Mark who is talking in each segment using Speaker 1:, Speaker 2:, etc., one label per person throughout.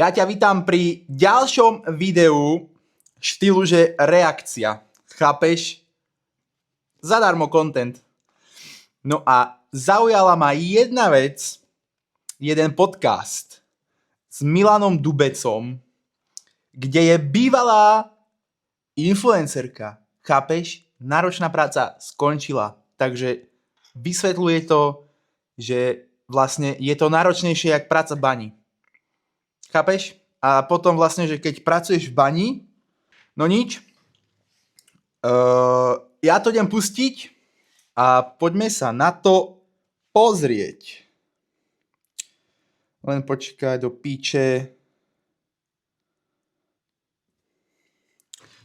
Speaker 1: Ja ťa vítam pri ďalšom videu štýlu, že reakcia. Chápeš? Zadarmo content. No a zaujala ma jedna vec, jeden podcast s Milanom Dubecom, kde je bývalá influencerka. Chápeš? Náročná práca skončila. Takže vysvetľuje to, že vlastne je to náročnejšie jak práca v bani. Chápeš? A potom vlastne, že keď pracuješ v bani, no nič, ja to idem pustiť a poďme sa na to pozrieť. Len počkaj do píče.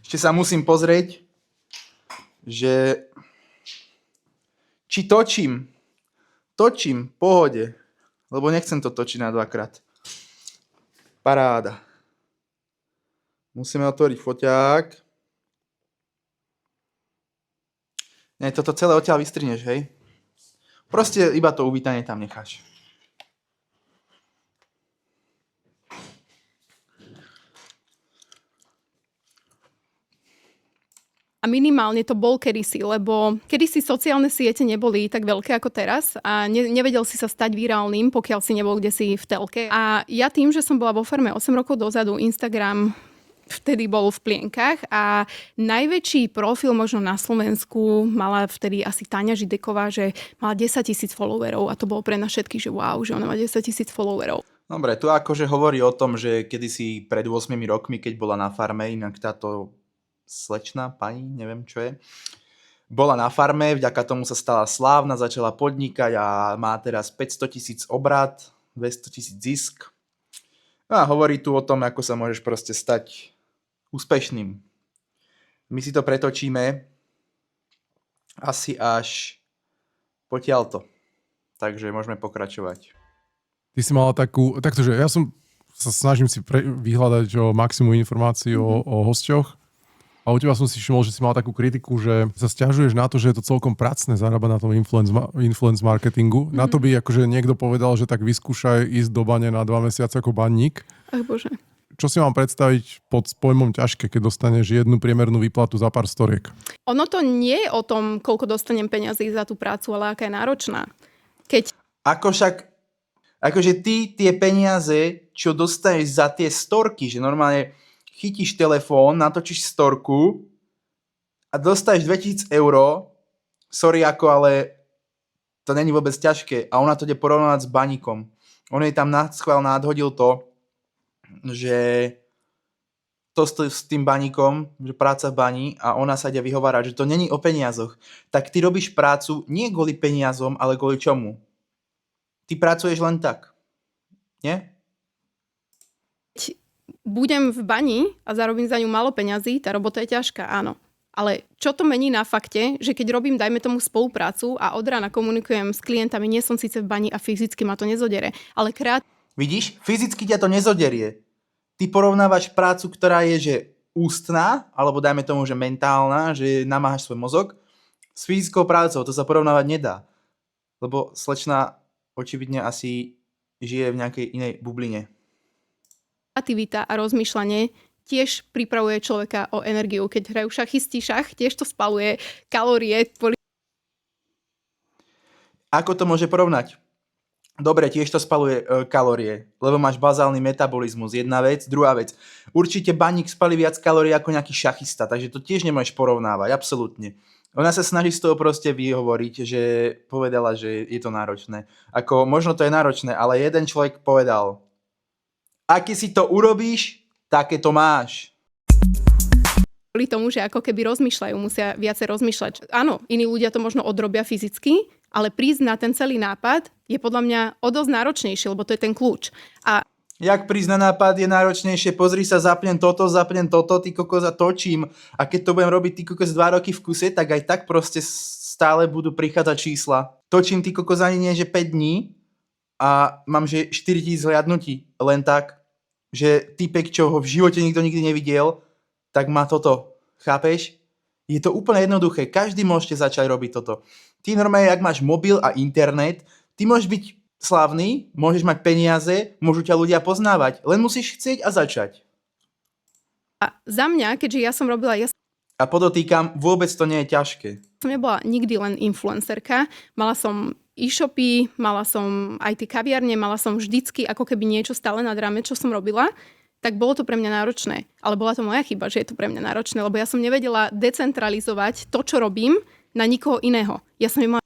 Speaker 1: Ešte sa musím pozrieť, že či točím. Točím, v pohode. Lebo nechcem to točiť na dvakrát. Paráda. Musíme otvoriť foťák. Nie, toto celé odtiaľ vystrihneš, hej? Proste iba to uvítanie tam necháš.
Speaker 2: A minimálne to bol kedysi, lebo kedysi sociálne siete neboli tak veľké ako teraz a nevedel si sa stať virálnym, pokiaľ si nebol kdesi v telke. A ja tým, že som bola vo Farme 8 rokov dozadu, Instagram vtedy bol v plienkach a najväčší profil možno na Slovensku mala vtedy asi Táňa Žideková, že mala 10 000 followerov a to bolo pre nás všetkých, že wow, že ona má 10 000 followerov.
Speaker 1: Dobre, tu akože hovorí o tom, že kedysi pred 8 rokmi, keď bola na farme, inak táto slečna, pani, neviem čo je, bola na farme, vďaka tomu sa stala slávna, začala podnikať a má teraz 500 000 obrat, 200 000 zisk. No a hovorí tu o tom, ako sa môžeš proste stať úspešným. My si to pretočíme asi až potiaľto. Takže môžeme pokračovať.
Speaker 3: Ty si mala taktože ja sa snažím si vyhľadať maximum informácií o hosťoch. A u teba som si všimol, že si mal takú kritiku, že sa sťažuješ na to, že je to celkom pracné zarábať na tom influence marketingu. Na to by akože niekto povedal, že tak vyskúšaj ísť do bane na 2 mesiace ako banník.
Speaker 2: Ach bože.
Speaker 3: Čo si mám predstaviť pod pojmom ťažké, keď dostaneš jednu priemernú výplatu za pár storiek?
Speaker 2: Ono to nie je o tom, koľko dostanem peňazí za tú prácu, ale aká je náročná.
Speaker 1: Akože ty tie peniaze, čo dostaneš za tie storky, že normálne chytíš telefón, natočíš storku a dostaneš 2000 €, sorry ako, ale to není vôbec ťažké a ona to ide porovnávať s baníkom. On jej tam schvál nadhodil to, že to s tým baníkom, že práca v bani a ona sa ide vyhovárať, že to není o peniazoch. Tak ty robíš prácu nie kvôli peniazom, ale kvôli čomu? Ty pracuješ len tak. Nie?
Speaker 2: Budem v bani a zarobím za ňu málo peňazí, tá robota je ťažká, áno. Ale čo to mení na fakte, že keď robím, dajme tomu, spoluprácu a od rána komunikujem s klientami, nie som síce v bani a fyzicky ma to nezodere, ale
Speaker 1: Vidíš? Fyzicky ťa to nezoderie. Ty porovnávaš prácu, ktorá je, že ústna, alebo dajme tomu, že mentálna, že namáhaš svoj mozog, s fyzickou prácou. To sa porovnávať nedá. Lebo slečna očividne asi žije v nejakej inej bubline.
Speaker 2: kreativita a rozmýšľanie tiež pripravuje človeka o energiu. Keď hrajú šachisti šach, tiež to spaluje kalórie.
Speaker 1: Ako to môže porovnať? Dobre, tiež to spaluje kalórie, lebo máš bazálny metabolizmus. Jedna vec, druhá vec. Určite baník spalí viac kalórií ako nejaký šachista, takže to tiež nemôžeš porovnávať, absolútne. Ona sa snaží z toho proste vyhovoriť, že povedala, že je to náročné. Ako, možno to je náročné, ale jeden človek povedal, aký si to urobíš, také to máš.
Speaker 2: Kvôli tomu, že ako keby rozmýšľajú, musia viacej rozmýšľať. Áno, iní ľudia to možno odrobia fyzicky, ale prísť na ten celý nápad je podľa mňa o dosť náročnejšie, lebo to je ten kľúč. A
Speaker 1: Jak prísť na nápad je náročnejšie, pozri sa, zapnem toto, ty kokos a točím. A keď to budem robiť ty kokos 2 roky v kuse, tak aj tak proste stále budú prichádzať čísla. Točím ty kokos ani nie, že 5 dní a mám, že 4000 hliadnutí. Len tak, že typek, čo ho v živote nikto nikdy nevidel, tak má toto. Chápeš? Je to úplne jednoduché. Každý môžete začať robiť toto. Ty normálne, ak máš mobil a internet, ty môžeš byť slavný, môžeš mať peniaze, môžu ťa ľudia poznávať. Len musíš chcieť a začať.
Speaker 2: A za mňa, keďže ja som
Speaker 1: A podotýkam, vôbec to nie je ťažké.
Speaker 2: nebola nikdy len influencerka, mala som e-shopy, mala som aj tie kaviarne, mala som vždycky ako keby niečo stále nad rámec, čo som robila, tak bolo to pre mňa náročné. Ale bola to moja chyba, že je to pre mňa náročné, lebo ja som nevedela decentralizovať to, čo robím, na nikoho iného. Ja som mala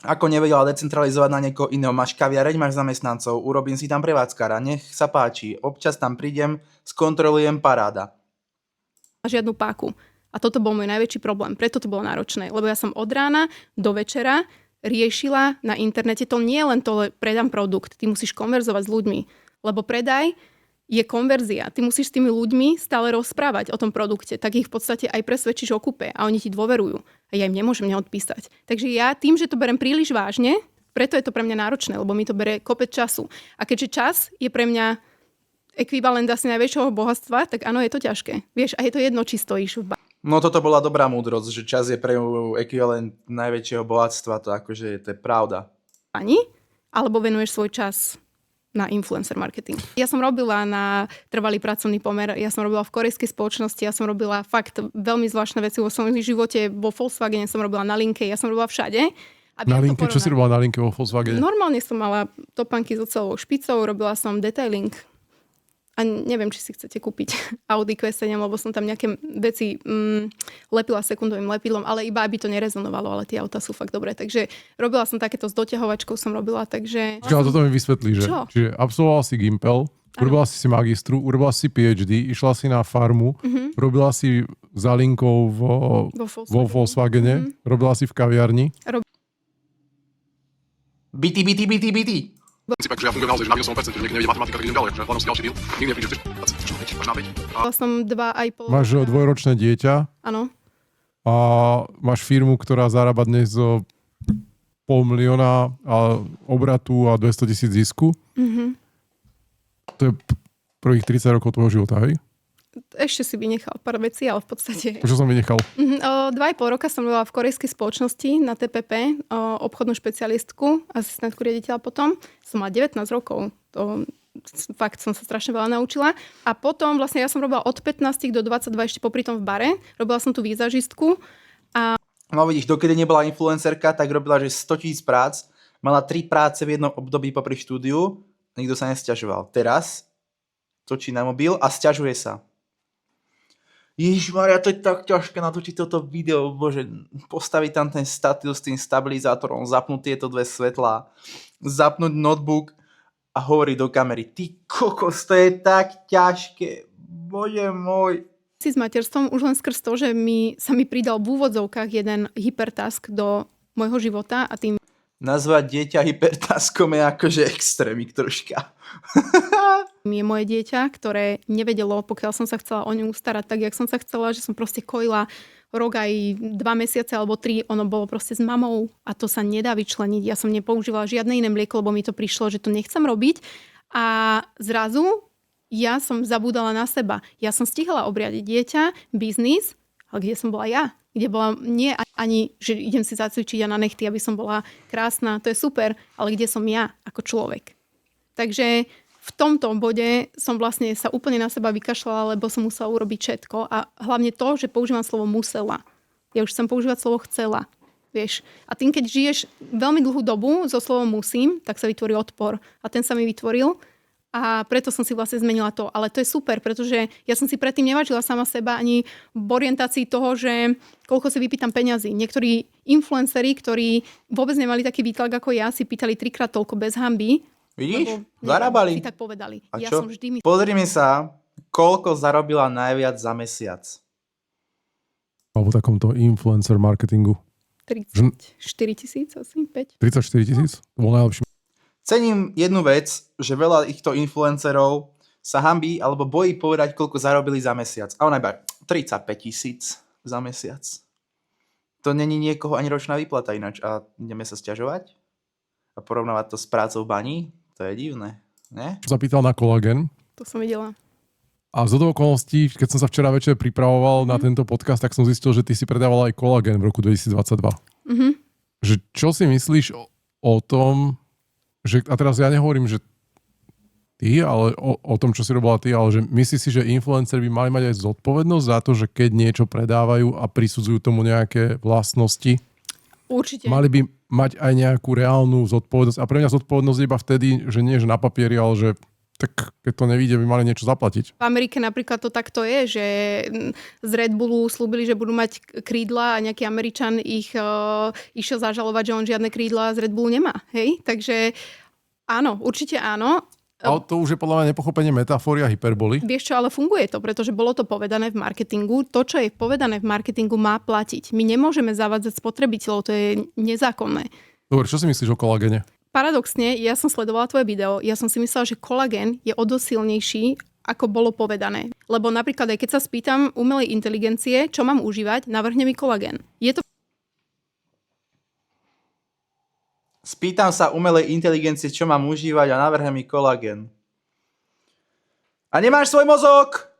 Speaker 1: Ako nevedela decentralizovať na niekoho iného. Máš kaviareň, máš zamestnancov, urobím si tam prevádzkara, nech sa páči. Občas tam prídem, skontrolujem, paráda.
Speaker 2: žiadnu páku. A toto bol môj najväčší problém. Preto to bolo náročné. Lebo ja som od rána do večera riešila na internete. To nie je len to, predám produkt. Ty musíš konverzovať s ľuďmi. Lebo predaj je konverzia. Ty musíš s tými ľuďmi stále rozprávať o tom produkte. Tak ich v podstate aj presvedčíš o kúpe. A oni ti dôverujú. A ja im nemôžem neodpísať. Takže ja tým, že to berem príliš vážne, preto je to pre mňa náročné. Lebo mi to bere kopec času. A keďže čas je pre mňa ekvivalent asi najväčšieho bohatstva, tak áno, je to ťažké. Vieš, a je to jedno, či stojíš v
Speaker 1: No toto bola dobrá múdrosť, že čas je pre ekvivalent najväčšieho bohatstva, to akože to je pravda.
Speaker 2: bani, alebo venuješ svoj čas na influencer marketing. Ja som robila na trvalý pracovný pomer, ja som robila v korejskej spoločnosti, ja som robila fakt veľmi zvláštne veci vo svojom živote, vo Volkswagene som robila na linke, ja som robila všade.
Speaker 3: Na linke? Čo si robila na linke vo Volkswagene?
Speaker 2: Normálne som mala topánky so celou špicou, robila som detailing. A neviem, či si chcete kúpiť Audi Q7, lebo som tam nejaké veci lepila sekundovým lepidlom, ale iba aby to nerezonovalo, ale tie autá sú fakt dobré. Takže robila som takéto s doťahovačkou som robila, takže...
Speaker 3: Počkaj, toto mi vysvetlí, že?
Speaker 2: Čo?
Speaker 3: Čiže absolvoval si Gimpel, urobila si magistru, urobila si PhD, išla si na farmu, robila si za linkou vo Volkswagene, robila si v kaviarni.
Speaker 1: Byty.
Speaker 4: Princípe, že ja fungujem naozaj, že na 8%, že niekde nevedie matematika, tak idem ďalej, že hľadám si ďalší deal, nikdy neprídeš 4, až na 5.
Speaker 2: Bola som 2,5...
Speaker 3: Máš dvojročné dieťa
Speaker 2: Áno.
Speaker 3: a máš firmu, ktorá zarába dnes 500,000 obratu a 200,000 zisku. To je prvých 30 rokov tvojho života, hej?
Speaker 2: Ešte si vynechal pár vecí, ale v podstate...
Speaker 3: Čo som vynechal?
Speaker 2: 2,5 roka som robila v korejskej spoločnosti na TPP, obchodnú špecialistku, asistentku riaditeľa potom. Som mala 19 rokov. To fakt som sa strašne veľa naučila. A potom vlastne ja som robila od 15 do 22 ešte popri tom v bare. Robila som tu výzažistku.
Speaker 1: No vidíš, dokedy nebola influencerka, tak robila, že 100,000 prác. Mala 3 práce v jednom období popri štúdiu. Nikto sa nesťažoval. Teraz točí na mobil a sťažuje sa. Ježišmaria, to je tak ťažké natočiť toto video, bože, postaviť tam ten statil s tým stabilizátorom, zapnúť tieto dve svetlá, zapnúť notebook a hovoriť do kamery. Ty kokos, to je tak ťažké, bože môj.
Speaker 2: S materstvom už len skrz to, že sa mi pridal v úvodzovkách jeden hypertask do môjho života a tým
Speaker 1: Nazvať dieťa hypertaskom je akože extrémik troška.
Speaker 2: je moje dieťa, ktoré nevedelo, pokiaľ som sa chcela o ňu starať tak, jak som sa chcela, že som proste kojila rok aj 2 mesiace alebo 3, ono bolo proste s mamou a to sa nedá vyčleniť. Ja som nepoužívala žiadne iné mlieko, lebo mi to prišlo, že to nechcem robiť a zrazu ja som zabúdala na seba. Ja som stihla obriadiť dieťa, biznis, ale kde som bola ja? Kde bola nie ani, že idem si zacvičiť na nechty, aby som bola krásna, to je super, ale kde som ja ako človek. Takže v tomto bode som vlastne sa úplne na seba vykašľala, lebo som musela urobiť všetko a hlavne to, že používam slovo musela. Ja už chcem používať slovo chcela. Vieš. A tým, keď žiješ veľmi dlhú dobu so slovom musím, tak sa vytvorí odpor. A ten sa mi vytvoril a preto som si vlastne zmenila to. Ale to je super, pretože ja som si predtým nevážila sama seba ani v orientácii toho, že koľko si vypýtam peňazí. Niektorí influenceri, ktorí vôbec nemali taký výtlak ako ja, si pýtali 3-krát toľko bez hanby.
Speaker 1: Vidíš? Zarábali.
Speaker 2: Si tak povedali.
Speaker 1: A
Speaker 2: Ja
Speaker 1: čo?
Speaker 2: som vždy
Speaker 1: Pozrime sa, koľko zarobila najviac za mesiac.
Speaker 3: Alebo takomto influencer marketingu.
Speaker 2: 34,000 asi, 5.
Speaker 3: 34,000? To bol najlepší.
Speaker 1: Cením jednu vec, že veľa týchto influencerov sa hanbí alebo bojí povedať, koľko zarobili za mesiac. A ona iba 35,000 za mesiac. To není niekoho ani ročná výplata ináč. A ideme sa sťažovať? A porovnávať to s prácou v bani? To je divné, ne?
Speaker 3: Som sa pýtal na kolagén.
Speaker 2: To som videla.
Speaker 3: A z okolností, keď som sa včera večer pripravoval na tento podcast, tak som zistil, že ty si predával aj kolagén v roku 2022. Že čo si myslíš o tom, A teraz ja nehovorím, že ty, ale o tom, čo si robila ty, ale že myslíš si, že influenceri by mali mať aj zodpovednosť za to, že keď niečo predávajú a prisudzujú tomu nejaké vlastnosti,
Speaker 2: Určite.
Speaker 3: mali by mať aj nejakú reálnu zodpovednosť. A pre mňa zodpovednosť je iba vtedy, že nie že na papieri, ale že tak keď to nevíde, by mali niečo zaplatiť.
Speaker 2: V Amerike napríklad to takto je, že z Red Bullu slúbili, že budú mať krídla a nejaký Američan ich išiel zažalovať, že on žiadne krídla z Red Bullu nemá. Hej? Takže áno, určite áno.
Speaker 3: Ale to už je podľa mňa nepochopenie metafory a hyperboly.
Speaker 2: Vieš čo, ale funguje to, pretože bolo to povedané v marketingu. To, čo je povedané v marketingu, má platiť. My nemôžeme zavádzať spotrebiteľov, to je nezákonné.
Speaker 3: Dobre, čo si myslíš o kolagene?
Speaker 2: Paradoxne, ja som sledovala tvoje video, ja som si myslela, že kolagén je o dosť silnejší, ako bolo povedané. Lebo napríklad aj keď sa spýtam umelej inteligencie, čo mám užívať, navrhne mi kolagén. Je to
Speaker 1: Spýtam sa umelej inteligencie, čo mám užívať a navrhne mi kolagén. A nemáš svoj mozog?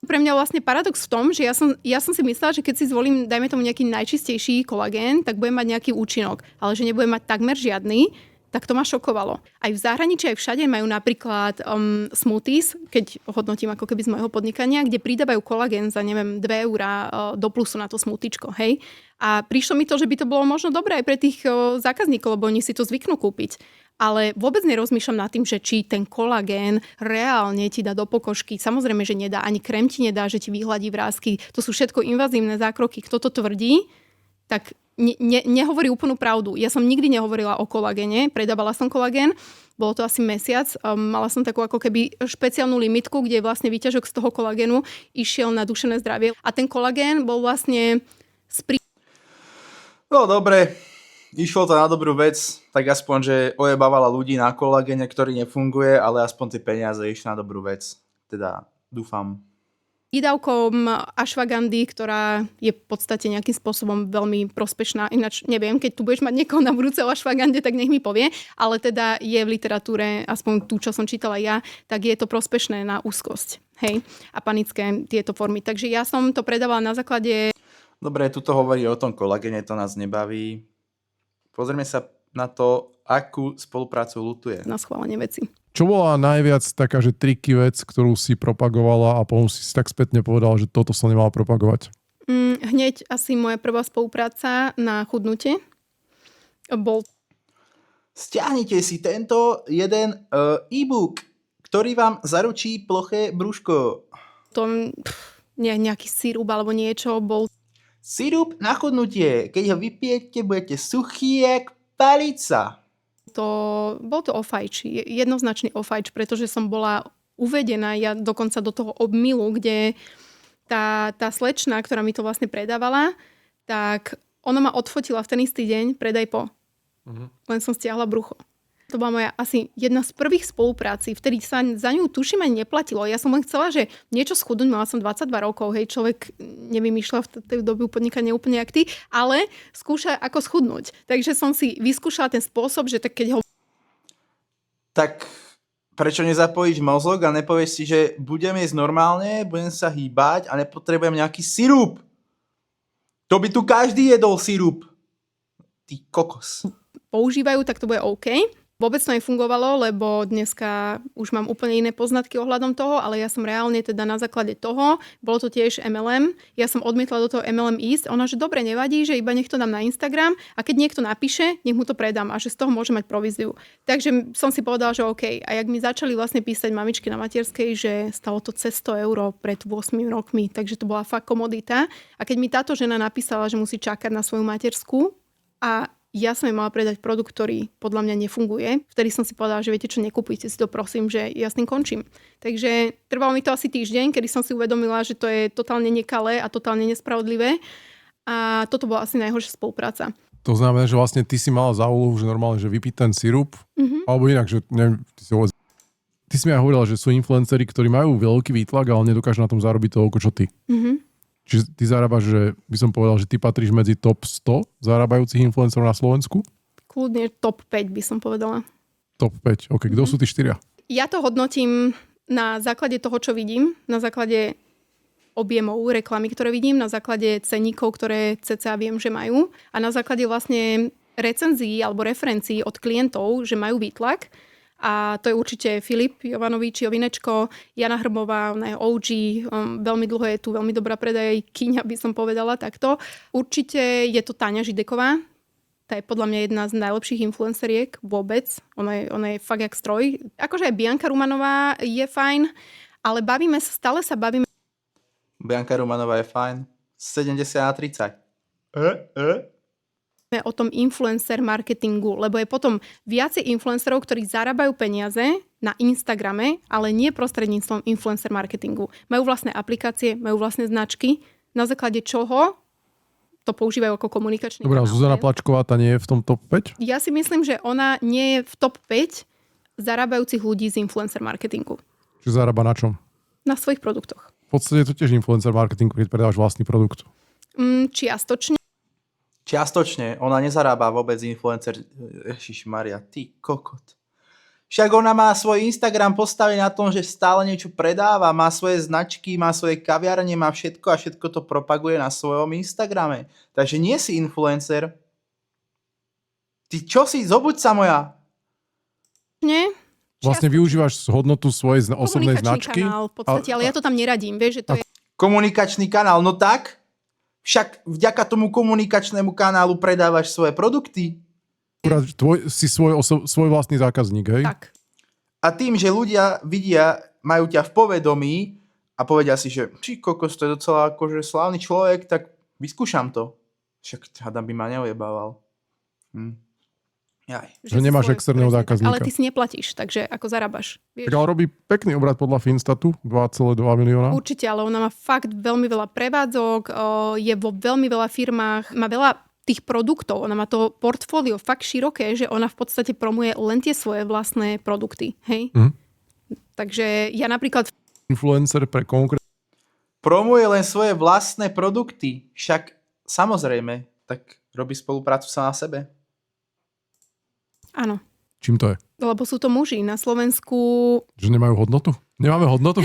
Speaker 2: pre mňa vlastne paradox v tom, že ja som si myslela, že keď si zvolím, dajme tomu nejaký najčistejší kolagén, tak budem mať nejaký účinok, ale že nebudem mať takmer žiadny, tak to ma šokovalo. Aj v zahraničí, aj všade majú napríklad smoothies, keď hodnotím ako keby z môjho podnikania, kde pridávajú kolagén za, neviem, 2 eurá do plusu na to smoothičko, hej. A prišlo mi to, že by to bolo možno dobré aj pre tých zákazníkov, lebo oni si to zvyknú kúpiť. Ale vôbec nerozmýšľam nad tým, že či ten kolagén reálne ti dá do pokožky. Samozrejme, že nedá. Ani krém ti nedá, že ti vyhladí vrásky. To sú všetko invazívne zákroky. Kto to tvrdí, tak nehovorí úplnú pravdu. Ja som nikdy nehovorila o kolagéne. Predávala som kolagén. Bolo to asi mesiac. Mala som takú ako keby špeciálnu limitku, kde vlastne výťažok z toho kolagénu išiel na duševné zdravie. A ten kolagén bol vlastne
Speaker 1: No dobre, išlo to na dobrú vec, tak aspoň, že ojebávala ľudí na kolagéne, ktorý nefunguje, ale aspoň tie peniaze išli na dobrú vec. Teda dúfam.
Speaker 2: výdavkom ashwagandy, ktorá je v podstate nejakým spôsobom veľmi prospešná. Ináč neviem, keď tu budeš mať niekoho na budúce o ashwagande, tak nech mi povie. Ale teda je v literatúre, aspoň tú, čo som čítala ja, tak je to prospešné na úzkosť. Hej? A panické tieto formy. Takže ja som to predávala na základe...
Speaker 1: Dobre, tuto hovorí o tom kolagéne, to nás nebaví. Pozrieme sa na to, akú spoluprácu ľutuje.
Speaker 2: Na schválenie veci.
Speaker 3: Čo bola najviac taká, že triky vec, ktorú si propagovala a potom si tak spätne povedala, že toto som nemala propagovať?
Speaker 2: Hneď asi moja prvá spolupráca na chudnutie bol...
Speaker 1: Stiahnite si tento jeden e-book, ktorý vám zaručí ploché brúško.
Speaker 2: Nejaký sirup alebo niečo bol...
Speaker 1: Sirup na chudnutie. Keď ho vypijete, budete suchý jak palica.
Speaker 2: Bol to ofajč, jednoznačný ofajč, pretože som bola uvedená ja dokonca do toho obmilu, kde tá slečna, ktorá mi to vlastne predávala, tak ona ma odfotila v ten istý deň, predaj po. Len som stiahla brucho. To bola moja asi jedna z prvých spolupráci, vtedy sa za ňu tuším ani neplatilo. Ja som len chcela, že niečo schudnúť, mala som 22 rokov, hej, človek nevymýšľa v tej dobe podnikania úplne jak ty, ale skúša ako schudnúť. Takže som si vyskúšala ten spôsob, že tak keď ho...
Speaker 1: Tak prečo nezapojíš mozog a nepovieš si, že budem jesť normálne, budem sa hýbať a nepotrebujem nejaký sirup. To by tu každý jedol sirup. Ty kokos.
Speaker 2: používajú, tak to bude OK. Vôbec to nefungovalo, lebo dneska už mám úplne iné poznatky ohľadom toho, ale ja som reálne teda na základe toho, bolo to tiež MLM, ja som odmietla do toho MLM ísť, ona, že dobre, nevadí, že iba nech to dám na Instagram a keď niekto napíše, nech mu to predám a že z toho môže mať províziu. Takže som si povedala, že OK. A jak mi začali vlastne písať mamičky na materskej, že stalo to cez 100 € pred 8 rokmi, takže to bola fakt komodita. A keď mi táto žena napísala, že musí čakať na svoju materskú a ja som jej mala predať produkt, ktorý podľa mňa nefunguje. Vtedy som si povedala, že viete čo, nekupujte si to, prosím, že ja s tým končím. Takže trvalo mi to asi týždeň, kedy som si uvedomila, že to je totálne nekalé a totálne nespravodlivé. A toto bola asi najhoršia spolupráca.
Speaker 3: To znamená, že vlastne ty si mala za úlohu, že normálne, že vypiť ten sirup, alebo inak, že neviem, ty si mi aj hovorila, že sú influenceri, ktorí majú veľký výtlak, ale nedokážu na tom zarobiť toľko, čo ty. Čiže ty zarábaš, že by som povedal, že ty patríš medzi top 100 zarábajúcich influencerov na Slovensku?
Speaker 2: Kľudne top 5 by som povedala.
Speaker 3: Top 5, ok. Kto sú tí 4?
Speaker 2: Ja to hodnotím na základe toho, čo vidím, na základe objemov reklamy, ktoré vidím, na základe ceníkov, ktoré cca viem, že majú a na základe vlastne recenzií alebo referencií od klientov, že majú výtlak. A to je určite Filip Jovanovič, Jovinečko, Jana Hrmová, ona je OG, veľmi dlho je tu veľmi dobrá predajkyňa, by som povedala takto. Určite je to Táňa Žideková, tá je podľa mňa jedna z najlepších influenceriek vôbec, ona je fakt jak stroj. Akože aj Bianka Rumanová je fajn, ale stále sa bavíme
Speaker 1: Bianka Rumanová je fajn. 70/30.
Speaker 2: o tom influencer marketingu, lebo je potom viacej influencerov, ktorí zarábajú peniaze na Instagrame, ale nie prostredníctvom influencer marketingu. Majú vlastné aplikácie, majú vlastné značky, na základe čoho to používajú ako komunikačný
Speaker 3: Dobre,
Speaker 2: kanál.
Speaker 3: Zuzana Plačková, tá nie je v tom top 5?
Speaker 2: Ja si myslím, že ona nie je v top 5 zarábajúcich ľudí z influencer marketingu.
Speaker 3: Čiže zarába na čom?
Speaker 2: Na svojich produktoch.
Speaker 3: V podstate je to tiež influencer marketing, keď predávaš vlastný produkt.
Speaker 2: Čiastočne.
Speaker 1: Čiastočne, ona nezarába vôbec influencer. Ježišmaria, ty kokot. Však ona má svoj Instagram postavený na tom, že stále niečo predáva, má svoje značky, má svoje kaviarne, má všetko a všetko to propaguje na svojom Instagrame. Takže nie si influencer. Ty čo si? Zobuď sa moja.
Speaker 2: Nie?
Speaker 3: Vlastne využívaš hodnotu svojej osobnej značky.
Speaker 2: Kanál, v podstate, ale ja to tam neradím, vieš, že to je
Speaker 1: Komunikačný kanál, no tak? Však vďaka tomu komunikačnému kanálu predávaš svoje produkty.
Speaker 3: Si svoj vlastný zákazník, hej?
Speaker 2: tak.
Speaker 1: A tým, že ľudia vidia, majú ťa v povedomí a povedia si, že či kokos, to je docela akože slávny človek, tak vyskúšam to. Však hádam by ma neojebával. Jaj.
Speaker 3: Že nemáš externého zákazníka.
Speaker 2: Ale ty si neplatíš, takže ako zarábaš.
Speaker 3: Tak ale robí pekný obrad podľa Finstatu, 2,2 milióna.
Speaker 2: Určite, ale ona má fakt veľmi veľa prevádzok, je vo veľmi veľa firmách, má veľa tých produktov, ona má to portfólio fakt široké, že ona v podstate promuje len tie svoje vlastné produkty, hej? Takže ja napríklad
Speaker 3: Influencer pre konkrétne.
Speaker 1: Promuje len svoje vlastné produkty. Však samozrejme, tak robí spoluprácu sa na sebe.
Speaker 2: áno,
Speaker 3: Čím to je?
Speaker 2: lebo sú to muži na Slovensku.
Speaker 3: Že nemajú hodnotu? Nemáme hodnotu?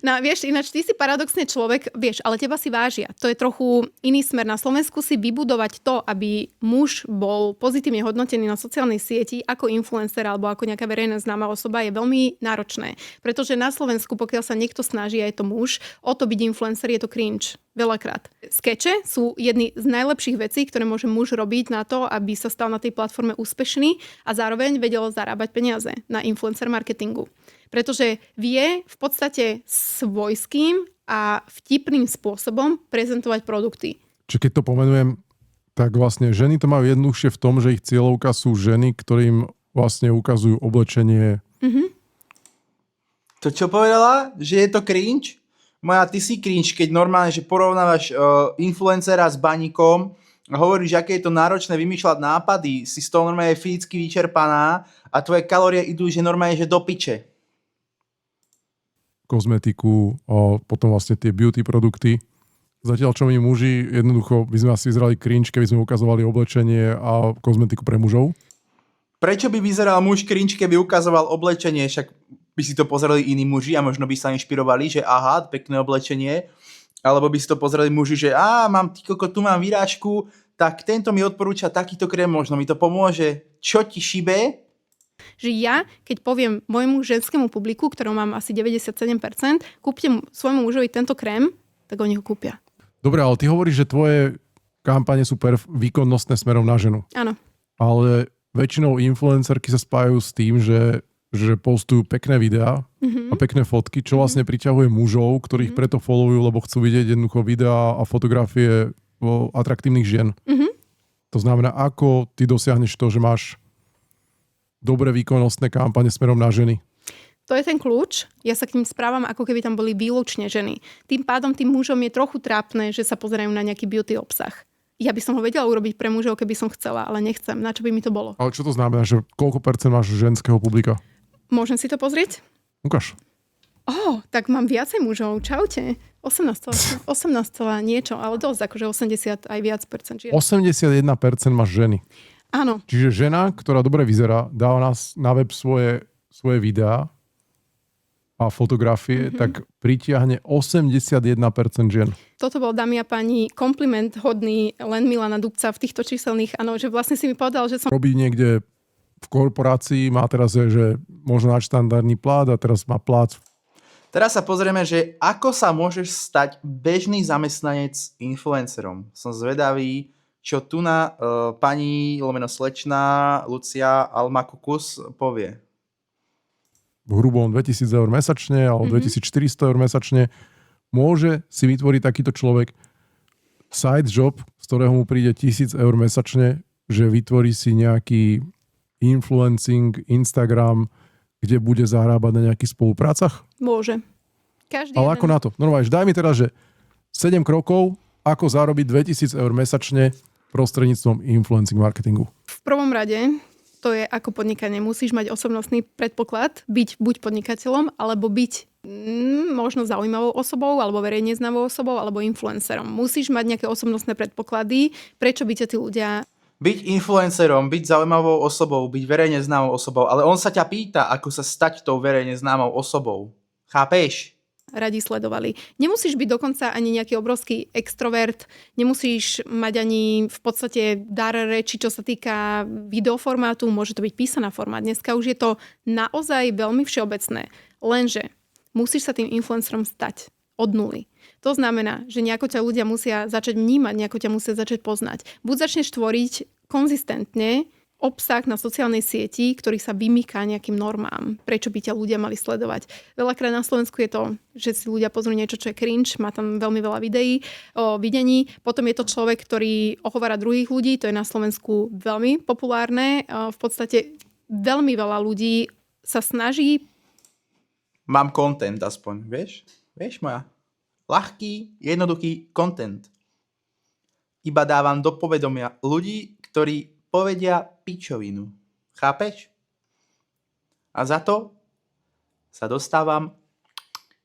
Speaker 2: No vieš, ináč ty si paradoxne človek, vieš, ale teba si vážia. To je trochu iný smer. Na Slovensku si vybudovať to, aby muž bol pozitívne hodnotený na sociálnej sieti ako influencer alebo ako nejaká verejná známa osoba je veľmi náročné. Pretože na Slovensku, pokiaľ sa niekto snaží a je to muž, o to byť influencer je to cringe. Veľakrát. Skeče sú jedny z najlepších vecí, ktoré môže muž robiť na to, aby sa stal na tej platforme úspešný a zároveň vedel zarábať peniaze na influencer marketingu. Pretože vie v podstate svojským a vtipným spôsobom prezentovať produkty.
Speaker 3: Čiže keď to pomenujem, tak vlastne ženy to majú jednoduchšie v tom, že ich cieľovka sú ženy, ktorým vlastne ukazujú oblečenie.
Speaker 1: To čo povedala? Že je to cringe? Moja, ty si cringe, keď normálne, že porovnávaš influencera s baníkom a hovoríš, aké je to náročné vymýšľať nápady, si z toho normálne fyzicky vyčerpaná a tvoje kalórie idú, že normálne, že do piče.
Speaker 3: Kozmetiku a potom vlastne tie beauty produkty. Zatiaľ, čo my muži, jednoducho by sme asi vyzerali cringe, keby sme ukazovali oblečenie a kozmetiku pre mužov.
Speaker 1: Prečo by vyzeral muž cringe, keby ukazoval oblečenie? Však by si to pozreli iní muži a možno by sa inšpirovali, že aha, pekné oblečenie. Alebo by si to pozreli muži, že tu mám výrážku, tak tento mi odporúča takýto krém, možno mi to pomôže. Čo ti šibe?
Speaker 2: Že ja, keď poviem môjmu ženskému publiku, ktorom mám asi 97%, kúpte svojmu mužovi tento krém, tak oni ho kúpia.
Speaker 3: Dobre, ale ty hovoríš, že tvoje kampane sú výkonnostné smerom na ženu.
Speaker 2: Áno.
Speaker 3: Ale väčšinou influencerky sa spájajú s tým, že postujú pekné videá a pekné fotky, čo vlastne priťahuje mužov, ktorých preto followujú, lebo chcú vidieť jednoducho videá a fotografie atraktívnych žien. To znamená, ako ty dosiahneš to, že máš dobre výkonnostné kampane smerom na ženy?
Speaker 2: To je ten kľúč. Ja sa k ním správam, ako keby tam boli výlučne ženy. Tým pádom tým mužom je trochu trápne, že sa pozerajú na nejaký beauty obsah. Ja by som ho vedela urobiť pre mužov, keby som chcela, ale nechcem. Na čo by mi to bolo?
Speaker 3: Ale čo to znamená, že koľko percent máš ženského publika?
Speaker 2: Môžem si to pozrieť?
Speaker 3: Ukáž.
Speaker 2: Tak mám viacej mužov. Čaute. 18 niečo, ale dosť, akože 80 aj viac percent.
Speaker 3: 81% máš ženy.
Speaker 2: Áno.
Speaker 3: Čiže žena, ktorá dobre vyzerá, dáva nás na web svoje videá a fotografie, tak pritiahne 81% žien.
Speaker 2: Toto bol, dámy a páni, kompliment hodný len Milana Dubca v týchto číselných, áno, že vlastne si mi povedal, že som
Speaker 3: Robí niekde v korporácii, má teraz, že možno nadštandardný plát a teraz má plát.
Speaker 1: Teraz sa pozrieme, že ako sa môžeš stať bežný zamestnanec influencerom. Som zvedavý, čo tu na pani slečná Lucia Almakukus povie.
Speaker 3: V hrubom 2000 eur mesačne alebo 2400 eur mesačne môže si vytvoriť takýto človek side job, z ktorého mu príde 1000 eur mesačne, že vytvorí si nejaký influencing, Instagram, kde bude zarábať na nejakých spoluprácach?
Speaker 2: môže. Každý
Speaker 3: Ale ako na to? Normálne, daj mi teraz, že 7 krokov, ako zarobiť 2000 eur mesačne prostredníctvom influencing marketingu.
Speaker 2: V prvom rade to je ako podnikanie. Musíš mať osobnostný predpoklad, byť buď podnikateľom, alebo byť možno zaujímavou osobou, alebo verejne známou osobou, alebo influencerom. Musíš mať nejaké osobnostné predpoklady, prečo by ťa tí ľudia
Speaker 1: Byť influencerom, byť zaujímavou osobou, byť verejne známou osobou, ale on sa ťa pýta, ako sa stať tou verejne známou osobou. Chápeš?
Speaker 2: radi sledovali. Nemusíš byť dokonca ani nejaký obrovský extrovert, nemusíš mať ani v podstate dar reči, čo sa týka videoformátu, môže to byť písaná forma. Dneska už je to naozaj veľmi všeobecné. Lenže musíš sa tým influencerom stať od nuly. To znamená, že nejako ťa ľudia musia začať vnímať, nejako ťa musia začať poznať. Buď začneš tvoriť konzistentne obsah na sociálnej sieti, ktorý sa vymýka nejakým normám. Prečo by ťa ľudia mali sledovať? Veľakrát na Slovensku je to, že si ľudia pozrú niečo, čo je cringe, má tam veľmi veľa videí o videní. Potom je to človek, ktorý ohovára druhých ľudí, to je na Slovensku veľmi populárne. V podstate veľmi veľa ľudí sa snaží.
Speaker 1: Mám content aspoň, vieš? Vieš moja? Ľahký, jednoduchý content. Iba dávam do povedomia ľudí, ktorí povedia pičovinu. Chápeš? A za to sa dostávam,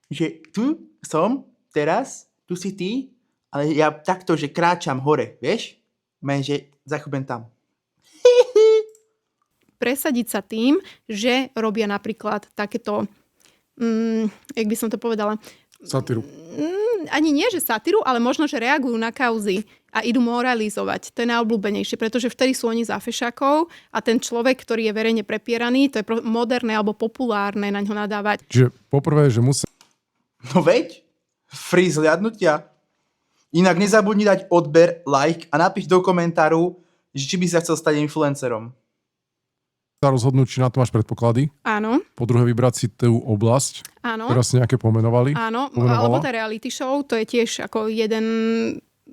Speaker 1: že tu som teraz, tu si ty, ale ja takto, že kráčam hore, vieš? Že zachubem tam.
Speaker 2: Presadiť sa tým, že robia napríklad takéto, jak by som to povedala,
Speaker 3: Satíru.
Speaker 2: ani nie, že satíru, ale možno, že reagujú na kauzy a idú moralizovať. To je najobľúbenejšie, pretože vtedy sú oni za fešákov a ten človek, ktorý je verejne prepieraný, to je moderné alebo populárne na ňo nadávať.
Speaker 3: Čiže poprvé, že musí
Speaker 1: No veď, free zhliadnutia. Inak nezabudni dať odber, like a napíš do komentáru, že či by sa chcel stať influencerom.
Speaker 3: sa rozhodnúť, či na to máš predpoklady.
Speaker 2: Áno,
Speaker 3: Po druhé, vybrať si tú oblasť,
Speaker 2: áno.
Speaker 3: ktorá si nejaké pomenovali.
Speaker 2: Áno,
Speaker 3: pomenovala.
Speaker 2: alebo tá reality show, to je tiež ako jeden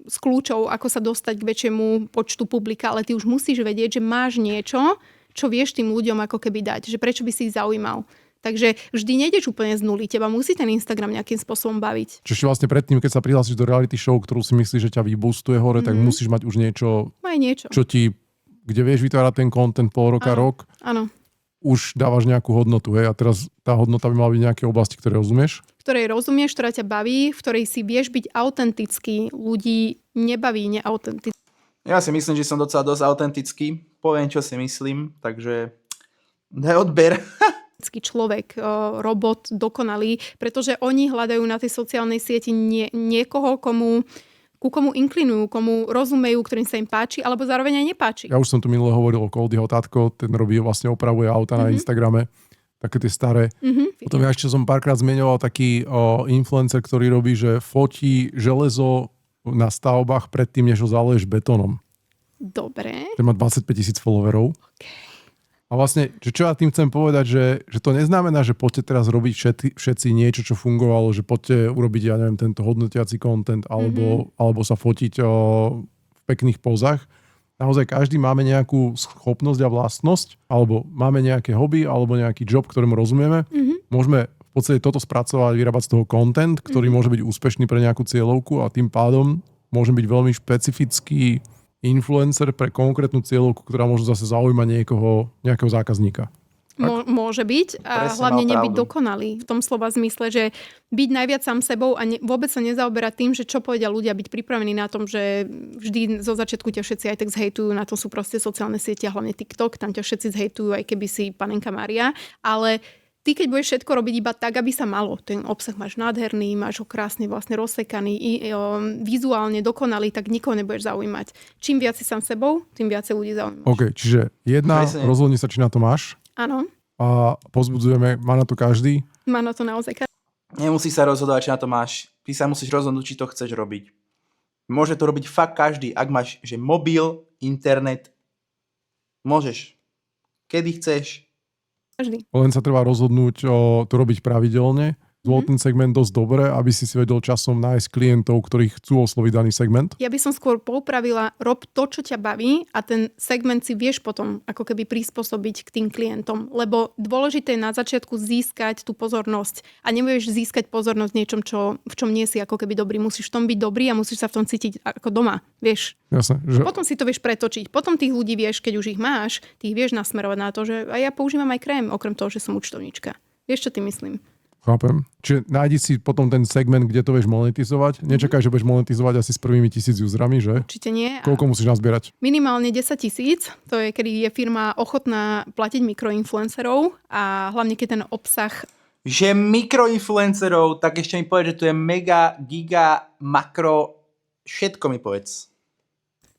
Speaker 2: z kľúčov, ako sa dostať k väčšiemu počtu publika, ale ty už musíš vedieť, že máš niečo, čo vieš tým ľuďom ako keby dať, že prečo by si ich zaujímal. Takže vždy nejdeš úplne z nuly, teba musí ten Instagram nejakým spôsobom baviť.
Speaker 3: Čiže vlastne predtým, keď sa prihlásiš do reality show, ktorú si myslíš, že ťa vyboostuje hore, tak musíš mať už niečo,
Speaker 2: Aj niečo.
Speaker 3: čo ti, kde vieš vytvárať ten content pol roka, rok,
Speaker 2: Áno.
Speaker 3: už dávaš nejakú hodnotu, hej? A teraz tá hodnota by mala byť v nejakej oblasti, ktoré rozumieš.
Speaker 2: Ktorej rozumieš, ktorá ťa baví, v ktorej si vieš byť autentický. Ľudí nebaví neautentický
Speaker 1: Ja si myslím, že som docela dosť autentický. Poviem, čo si myslím, takže daj odber.
Speaker 2: človek, robot, dokonalý, pretože oni hľadajú na tej sociálnej sieti niekoho, ku komu inklinujú, komu rozumejú, ktorým sa im páči, alebo zároveň aj nepáči.
Speaker 3: Ja už som tu minule hovoril o Coldyho tatko, ten robí vlastne opravuje auta na Instagrame, také tie staré. Potom ja ešte som párkrát zmieňoval taký influencer, ktorý robí, že fotí železo na stavbách predtým, než ho zaleješ betónom.
Speaker 2: Dobre.
Speaker 3: Ten má 25 000 followerov. A vlastne, čo ja tým chcem povedať, že to neznamená, že poďte teraz robiť všetci niečo, čo fungovalo, že poďte urobiť, ja neviem, tento hodnotiaci content, alebo sa fotiť v pekných pozách. Naozaj každý máme nejakú schopnosť a vlastnosť, alebo máme nejaké hobby, alebo nejaký job, ktorému rozumieme. Môžeme v podstate toto spracovať, vyrábať z toho content, ktorý môže byť úspešný pre nejakú cieľovku a tým pádom môže byť veľmi špecifický influencer pre konkrétnu cieľovku, ktorá môže zase zaujímať nejakého zákazníka.
Speaker 2: Môže byť a
Speaker 1: Presne,
Speaker 2: hlavne
Speaker 1: mal
Speaker 2: nebyť
Speaker 1: pravdu.
Speaker 2: dokonalý. V tom slova zmysle, že byť najviac sám sebou a vôbec sa nezaoberať tým, že čo povedia ľudia, byť pripravení na tom, že vždy zo začiatku ťa všetci aj tak zhejtujú, na to sú proste sociálne siete, hlavne TikTok, tam ťa všetci zhejtujú, aj keby si panenka Mária, ale ty keď budeš všetko robiť iba tak, aby sa malo, ten obsah máš nádherný, máš ho krásne vlastne rozsekaný, vizuálne dokonalý, tak nikoho nebudeš zaujímať. Čím viac si sám sebou, tým viacej ľudí zaujímaš.
Speaker 3: OK, čiže jedna,
Speaker 1: Presne.
Speaker 3: rozhodni sa, či na to máš
Speaker 2: Áno,
Speaker 3: a pozbudzujeme, má na to každý.
Speaker 2: má na to naozaj
Speaker 1: Nemusíš sa rozhodovať, či na to máš. Ty sa musíš rozhodnúť, či to chceš robiť. Môže to robiť fakt každý. Ak máš že mobil, internet, môžeš. Kedy chceš.
Speaker 2: každý.
Speaker 3: Len sa treba rozhodnúť to robiť pravidelne. Bol ten segment dosť dobre, aby si vedel časom nájsť klientov, ktorí chcú osloviť daný segment.
Speaker 2: Ja by som skôr poupravila, rob to, čo ťa baví a ten segment si vieš potom ako keby prispôsobiť k tým klientom. Lebo dôležité je na začiatku získať tú pozornosť a nebudeš získať pozornosť v niečom, v čom nie si ako keby dobrý. Musíš v tom byť dobrý a musíš sa v tom cítiť ako doma, vieš.
Speaker 3: Jasne, že
Speaker 2: Potom si to vieš pretočiť. Potom tých ľudí vieš, keď už ich máš, ty ich vieš nasmerovať na to, že a ja používam aj krém, okrem toho, že som účtovníčka. Vieš, čo ty myslím?
Speaker 3: chápem. Čiže nájdi si potom ten segment, kde to vieš monetizovať. Nečakaj, že budeš monetizovať asi s prvými 1000 userami, že?
Speaker 2: Určite nie.
Speaker 3: Koľko musíš nazbierať?
Speaker 2: Minimálne 10 000, to je, kedy je firma ochotná platiť mikroinfluencerov a hlavne keď ten obsah
Speaker 1: Že mikroinfluencerov, tak ešte mi povedz, že tu je mega, giga, makro, všetko mi povedz.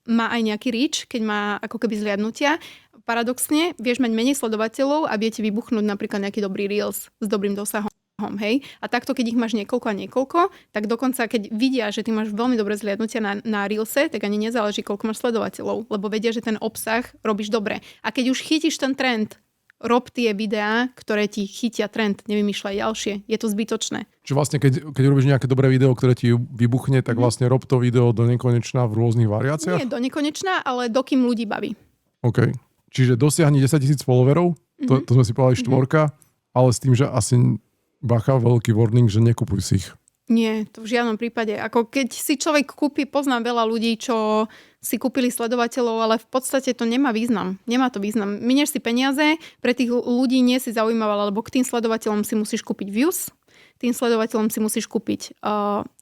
Speaker 2: má aj nejaký reach, keď má ako keby zliadnutia. Paradoxne, vieš mať menej sledovateľov a viete vybuchnúť napríklad nejaký dobrý reels s dobrým dosahom. Hej? A takto, keď ich máš niekoľko a niekoľko, tak dokonca, keď vidia, že ty máš veľmi dobré zliadnutia na reelse, tak ani nezáleží, koľko máš sledovateľov, lebo vedia, že ten obsah robíš dobre. A keď už chytíš ten trend, rob tie videá, ktoré ti chytia trend, nevymýšľaj ďalšie. Je to zbytočné.
Speaker 3: Čiže vlastne, keď robíš nejaké dobré video, ktoré ti vybuchne, tak vlastne rob to video do nekonečna v rôznych variáciách?
Speaker 2: Nie do nekonečná, ale dokým ľudí baví.
Speaker 3: OK. Čiže dosiahni 10 000 followerov, to sme si povedali štvorka, ale s tým, že asi bacha, veľký warning, že nekupuj si ich.
Speaker 2: Nie, to v žiadnom prípade. Ako keď si človek kúpi, poznám veľa ľudí, čo si kúpili sledovateľov, ale v podstate to nemá význam. Nemá to význam. Minieš si peniaze, pre tých ľudí nie si zaujímavá, lebo k tým sledovateľom si musíš kúpiť views, tým sledovateľom si musíš kúpiť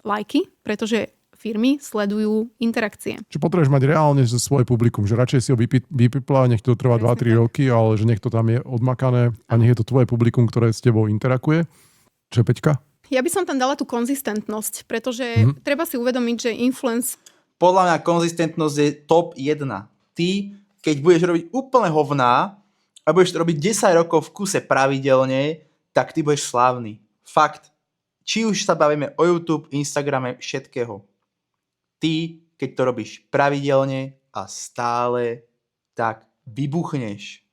Speaker 2: lajky, pretože firmy sledujú interakcie.
Speaker 3: Čiže potrebuješ mať reálne svoje publikum, že radšej si ho vypipla, nech to trvá 2-3 roky, ale že nech to tam je odmakané a nech je to tvoje publikum, ktoré s tebou interakuje. Čo je Peťka?
Speaker 2: Ja by som tam dala tú konzistentnosť, pretože treba si uvedomiť, že influence
Speaker 1: Podľa mňa konzistentnosť je top 1. Ty, keď budeš robiť úplne hovná a budeš to robiť 10 rokov v kuse pravidelne, tak ty budeš slávny. Fakt. Či už sa bavíme o YouTube, Instagrame, všetkého. Ty, keď to robíš pravidelne a stále, tak vybuchneš.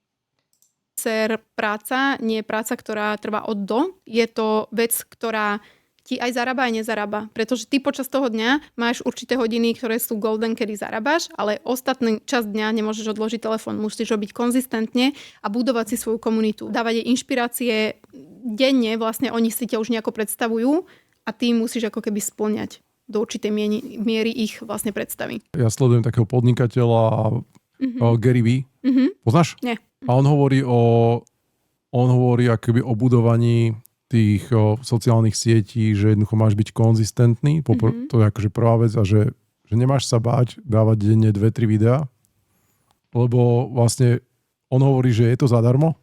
Speaker 2: práca nie je práca, ktorá trvá od do. Je to vec, ktorá ti aj zarába, aj nezarába. Pretože ty počas toho dňa máš určité hodiny, ktoré sú golden, kedy zarábaš, ale ostatný časť dňa nemôžeš odložiť telefón. Musíš robiť konzistentne a budovať si svoju komunitu. Dávať jej inšpirácie denne, vlastne oni si ťa už nejako predstavujú a ty musíš ako keby spĺňať do určitej miery ich vlastne predstavy.
Speaker 3: Ja sledujem takého podnikateľa Gary Vee. Poznáš?
Speaker 2: Nie.
Speaker 3: A on hovorí akoby o budovaní tých sociálnych sietí, že jednoducho máš byť konzistentný. To je akože prvá vec a že nemáš sa báť dávať denne 2-3 videá, lebo vlastne on hovorí, že je to zadarmo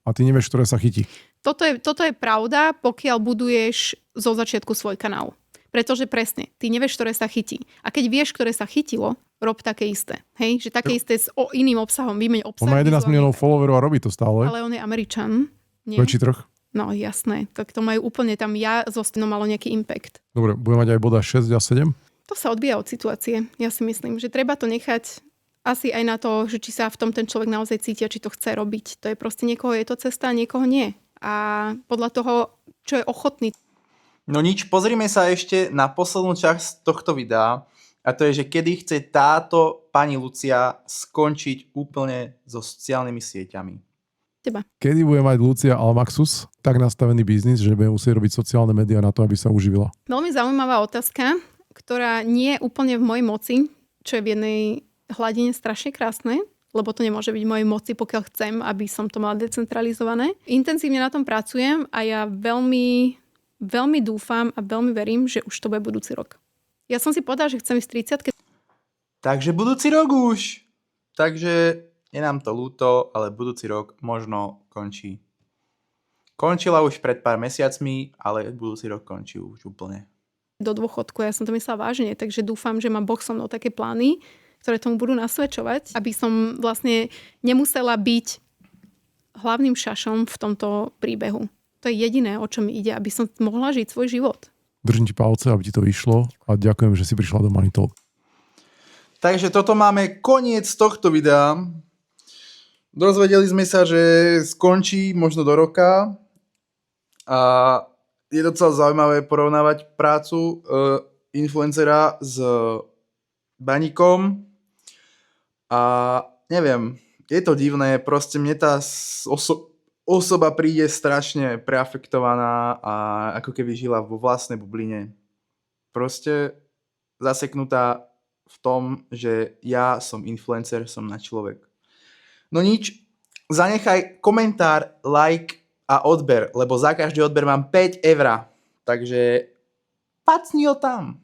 Speaker 3: a ty nevieš, ktoré sa chytí.
Speaker 2: Toto je pravda, pokiaľ buduješ zo začiatku svoj kanál. Pretože presne, ty nevieš, ktoré sa chytí. A keď vieš, ktoré sa chytilo, rob také isté. Hej? Že také isté s iným obsahom. Vymeň obsah.
Speaker 3: On má 11 miliónov followerov a robí to stále.
Speaker 2: Ale on je Američan. Nie?
Speaker 3: Väčší trh.
Speaker 2: No jasné. Tak to majú úplne tam so Stinom malo nejaký impact.
Speaker 3: Dobre, budeme mať aj boda 6 a 7?
Speaker 2: To sa odvíja od situácie. Ja si myslím, že treba to nechať asi aj na to, že či sa v tom ten človek naozaj cíti a či to chce robiť. To je proste niekoho je to cesta, niekoho nie. A podľa toho, čo je ochotný.
Speaker 1: No nič, pozrime sa ešte na poslednú časť tohto videa a to je, že kedy chce táto pani Lucia skončiť úplne so sociálnymi sieťami.
Speaker 2: Teba.
Speaker 3: Kedy bude mať Lucia Almaxus tak nastavený biznis, že bude musieť robiť sociálne médiá na to, aby sa uživila?
Speaker 2: Veľmi zaujímavá otázka, ktorá nie je úplne v mojej moci, čo je v jednej hladine strašne krásne, lebo to nemôže byť v mojej moci, pokiaľ chcem, aby som to mala decentralizované. Intenzívne na tom pracujem a ja veľmi dúfam a veľmi verím, že už to bude budúci rok. Ja som si povedala, že chcem ísť 30.
Speaker 1: Takže budúci rok už. Takže je nám to ľúto, ale budúci rok možno končí. Končila už pred pár mesiacmi, ale budúci rok končí už úplne.
Speaker 2: Do dôchodku, ja som to myslela vážne, takže dúfam, že má Boh so mnou také plány, ktoré tomu budú nasvedčovať, aby som vlastne nemusela byť hlavným šašom v tomto príbehu. To je jediné, o čo mi ide, aby som mohla žiť svoj život.
Speaker 3: Držím ti palce, aby ti to vyšlo a ďakujem, že si prišla do Money Talk.
Speaker 1: Takže toto máme koniec tohto videa. Dozvedeli sme sa, že skončí možno do roka a je docela zaujímavé porovnávať prácu influencera s baníkom a neviem, je to divné, proste mne tá osoba príde strašne preafektovaná a ako keby žila vo vlastnej bubline. Proste zaseknutá v tom, že ja som influencer, som na človek. No nič, zanechaj komentár, like a odber, lebo za každý odber mám 5 €. Takže pacni ho tam.